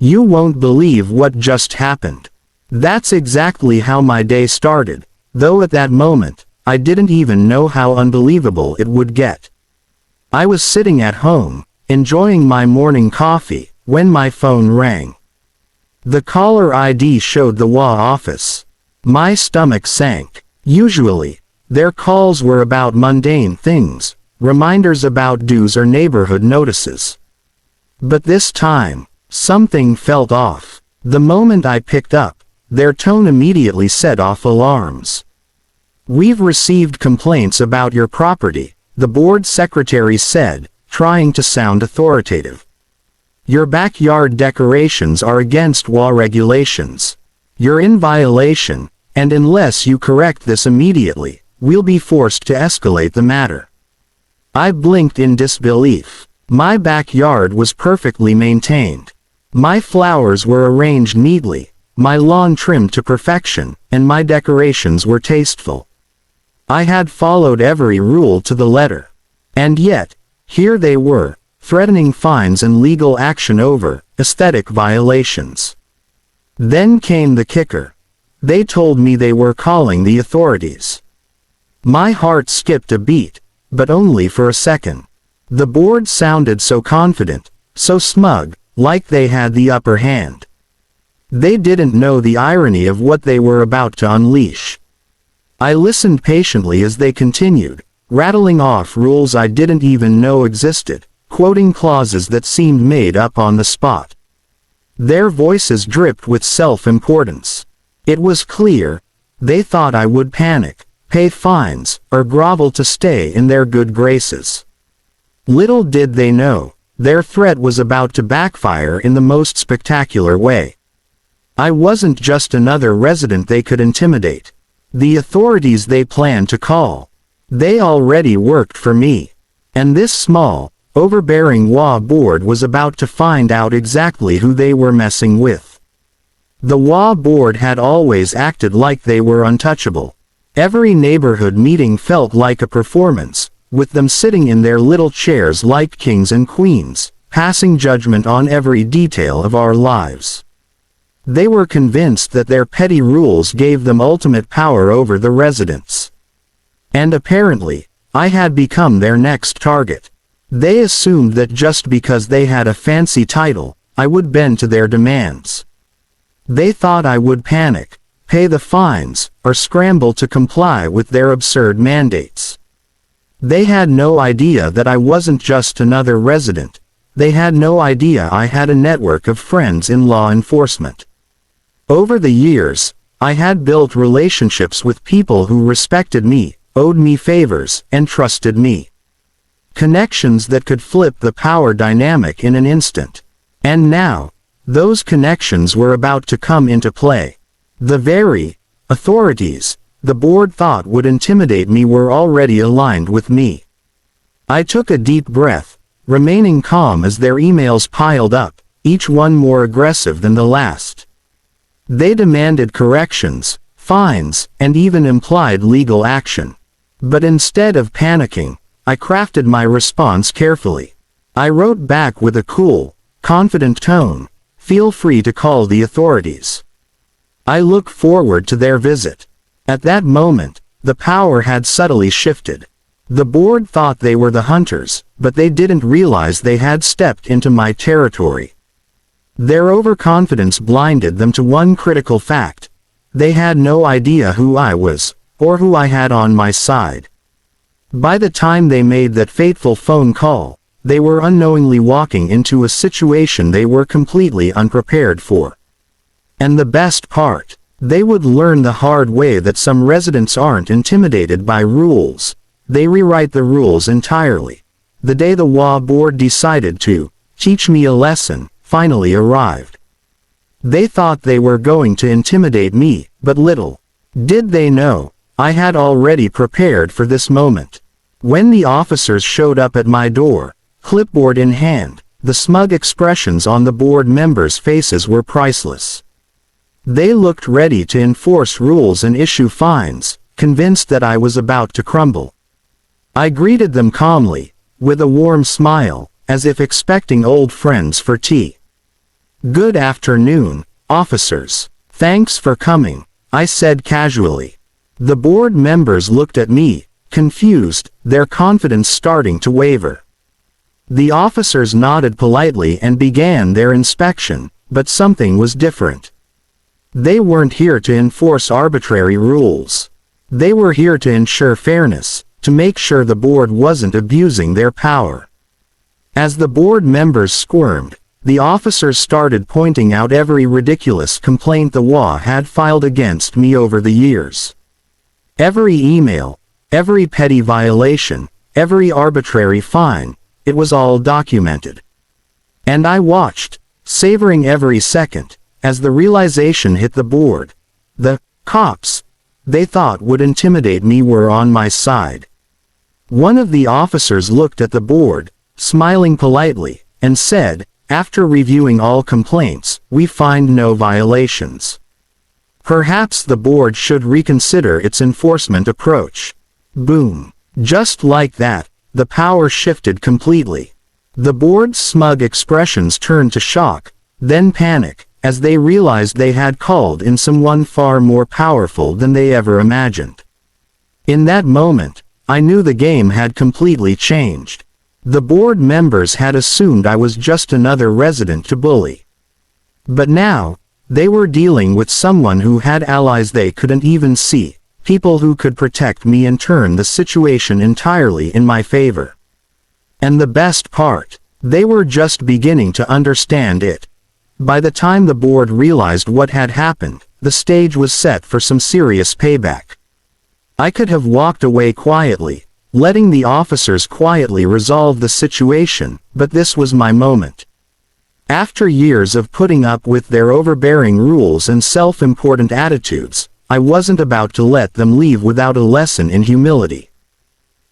You won't believe what just happened. That's exactly how my day started, though at that moment, I didn't even know how unbelievable it would get. I was sitting at home, enjoying my morning coffee, when my phone rang. The caller ID showed the HOA office. My stomach sank. Usually, their calls were about mundane things, reminders about dues or neighborhood notices. But this time, something felt off. The moment I picked up, their tone immediately set off alarms. "We've received complaints about your property," the board secretary said, trying to sound authoritative. "Your backyard decorations are against HOA regulations. You're in violation, and unless you correct this immediately, we'll be forced to escalate the matter." I blinked in disbelief. My backyard was perfectly maintained. My flowers were arranged neatly, my lawn trimmed to perfection, and my decorations were tasteful. I had followed every rule to the letter. And yet, here they were, threatening fines and legal action over aesthetic violations. Then came the kicker. They told me they were calling the authorities. My heart skipped a beat, but only for a second. The board sounded so confident, so smug, like they had the upper hand. They didn't know the irony of what they were about to unleash. I listened patiently as they continued, rattling off rules I didn't even know existed, quoting clauses that seemed made up on the spot. Their voices dripped with self-importance. It was clear, they thought I would panic, pay fines, or grovel to stay in their good graces. Little did they know, their threat was about to backfire in the most spectacular way. I wasn't just another resident they could intimidate. The authorities they planned to call. They already worked for me. And this small, overbearing HOA board was about to find out exactly who they were messing with. The HOA board had always acted like they were untouchable. Every neighborhood meeting felt like a performance, with them sitting in their little chairs like kings and queens, passing judgment on every detail of our lives. They were convinced that their petty rules gave them ultimate power over the residents. And apparently, I had become their next target. They assumed that just because they had a fancy title, I would bend to their demands. They thought I would panic, pay the fines, or scramble to comply with their absurd mandates. They had no idea that I wasn't just another resident. They had no idea I had a network of friends in law enforcement. Over the years, I had built relationships with people who respected me, owed me favors, and trusted me. Connections that could flip the power dynamic in an instant. And now, those connections were about to come into play. The very authorities the board thought would intimidate me were already aligned with me. I took a deep breath, remaining calm as their emails piled up, each one more aggressive than the last. They demanded corrections, fines, and even implied legal action. But instead of panicking, I crafted my response carefully. I wrote back with a cool, confident tone, "Feel free to call the authorities. I look forward to their visit." At that moment, the power had subtly shifted. The board thought they were the hunters, but they didn't realize they had stepped into my territory. Their overconfidence blinded them to one critical fact. They had no idea who I was, or who I had on my side. By the time they made that fateful phone call, they were unknowingly walking into a situation they were completely unprepared for. And the best part, they would learn the hard way that some residents aren't intimidated by rules. They rewrite the rules entirely. The day the HOA board decided to teach me a lesson finally arrived. They thought they were going to intimidate me, but little did they know, I had already prepared for this moment. When the officers showed up at my door, clipboard in hand, the smug expressions on the board members' faces were priceless. They looked ready to enforce rules and issue fines, convinced that I was about to crumble. I greeted them calmly, with a warm smile, as if expecting old friends for tea. "Good afternoon, officers. Thanks for coming," I said casually. The board members looked at me, confused, their confidence starting to waver. The officers nodded politely and began their inspection, but something was different. They weren't here to enforce arbitrary rules. They were here to ensure fairness, to make sure the board wasn't abusing their power. As the board members squirmed, the officers started pointing out every ridiculous complaint the HOA had filed against me over the years. Every email, every petty violation, every arbitrary fine, it was all documented. And I watched, savoring every second, as the realization hit the board. The cops they thought would intimidate me were on my side. One of the officers looked at the board, smiling politely, and said, "After reviewing all complaints, we find no violations. Perhaps the board should reconsider its enforcement approach." Boom. Just like that, the power shifted completely. The board's smug expressions turned to shock, then panic, as they realized they had called in someone far more powerful than they ever imagined. In that moment, I knew the game had completely changed. The board members had assumed I was just another resident to bully. But now, they were dealing with someone who had allies they couldn't even see, people who could protect me and turn the situation entirely in my favor. And the best part, they were just beginning to understand it. By the time the board realized what had happened, the stage was set for some serious payback. I could have walked away quietly, letting the officers quietly resolve the situation, but this was my moment. After years of putting up with their overbearing rules and self-important attitudes, I wasn't about to let them leave without a lesson in humility.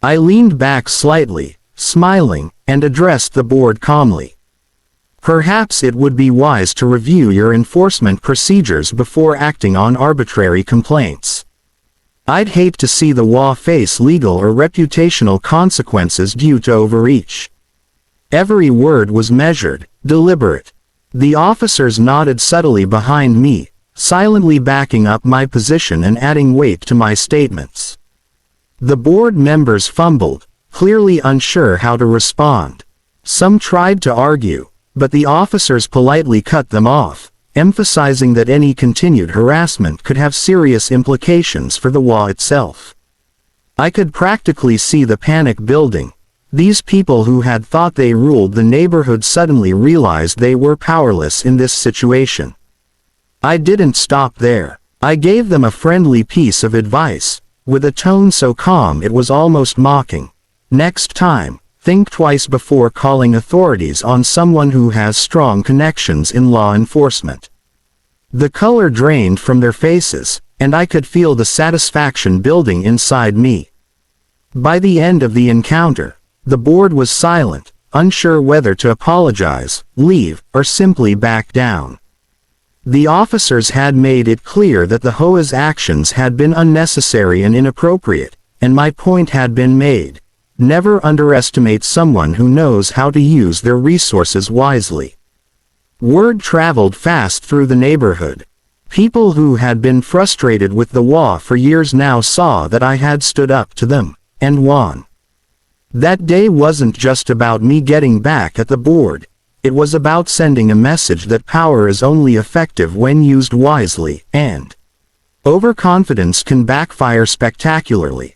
I leaned back slightly, smiling, and addressed the board calmly. "Perhaps it would be wise to review your enforcement procedures before acting on arbitrary complaints. I'd hate to see the HOA face legal or reputational consequences due to overreach." Every word was measured, deliberate. The officers nodded subtly behind me, silently backing up my position and adding weight to my statements. The board members fumbled, clearly unsure how to respond. Some tried to argue, but the officers politely cut them off, emphasizing that any continued harassment could have serious implications for the HOA itself. I could practically see the panic building. These people who had thought they ruled the neighborhood suddenly realized they were powerless in this situation. I didn't stop there. I gave them a friendly piece of advice, with a tone so calm it was almost mocking. "Next time, think twice before calling authorities on someone who has strong connections in law enforcement." The color drained from their faces, and I could feel the satisfaction building inside me. By the end of the encounter, the board was silent, unsure whether to apologize, leave, or simply back down. The officers had made it clear that the HOA's actions had been unnecessary and inappropriate, and my point had been made. Never underestimate someone who knows how to use their resources wisely. Word traveled fast through the neighborhood. People who had been frustrated with the HOA for years now saw that I had stood up to them, and won. That day wasn't just about me getting back at the board. It was about sending a message that power is only effective when used wisely, and overconfidence can backfire spectacularly.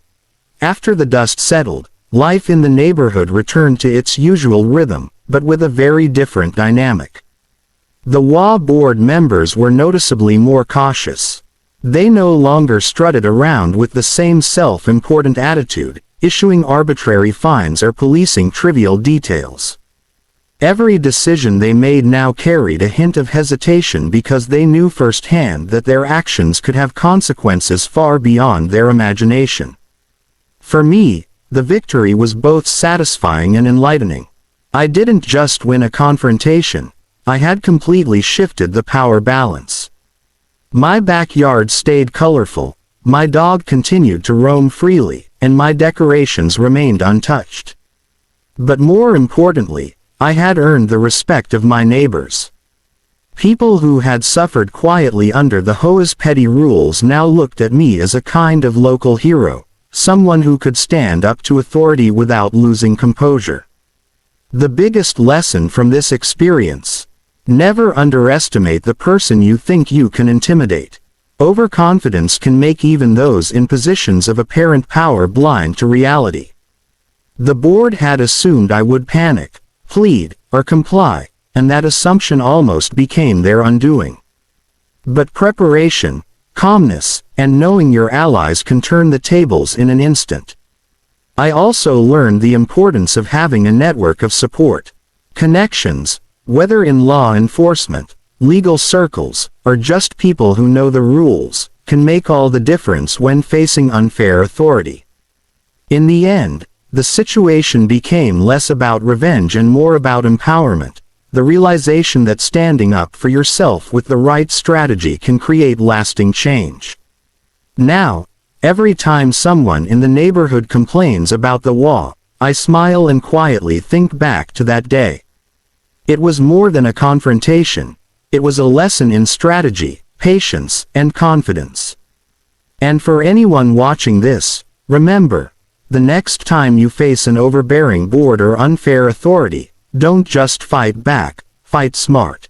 After the dust settled, life in the neighborhood returned to its usual rhythm, but with a very different dynamic. The HOA board members were noticeably more cautious. They no longer strutted around with the same self-important attitude, issuing arbitrary fines or policing trivial details. Every decision they made now carried a hint of hesitation because they knew firsthand that their actions could have consequences far beyond their imagination. For me, the victory was both satisfying and enlightening. I didn't just win a confrontation, I had completely shifted the power balance. My backyard stayed colorful, my dog continued to roam freely, and my decorations remained untouched. But more importantly, I had earned the respect of my neighbors. People who had suffered quietly under the HOA's petty rules now looked at me as a kind of local hero, someone who could stand up to authority without losing composure. The biggest lesson from this experience: never underestimate the person you think you can intimidate. Overconfidence can make even those in positions of apparent power blind to reality. The board had assumed I would panic, plead, or comply, and that assumption almost became their undoing. But preparation, calmness, and knowing your allies can turn the tables in an instant. I also learned the importance of having a network of support. Connections, whether in law enforcement, legal circles, or just people who know the rules, can make all the difference when facing unfair authority. In the end, the situation became less about revenge and more about empowerment, the realization that standing up for yourself with the right strategy can create lasting change. Now, every time someone in the neighborhood complains about the HOA, I smile and quietly think back to that day. It was more than a confrontation. It was a lesson in strategy, patience, and confidence. And for anyone watching this, remember, the next time you face an overbearing board or unfair authority, don't just fight back, fight smart.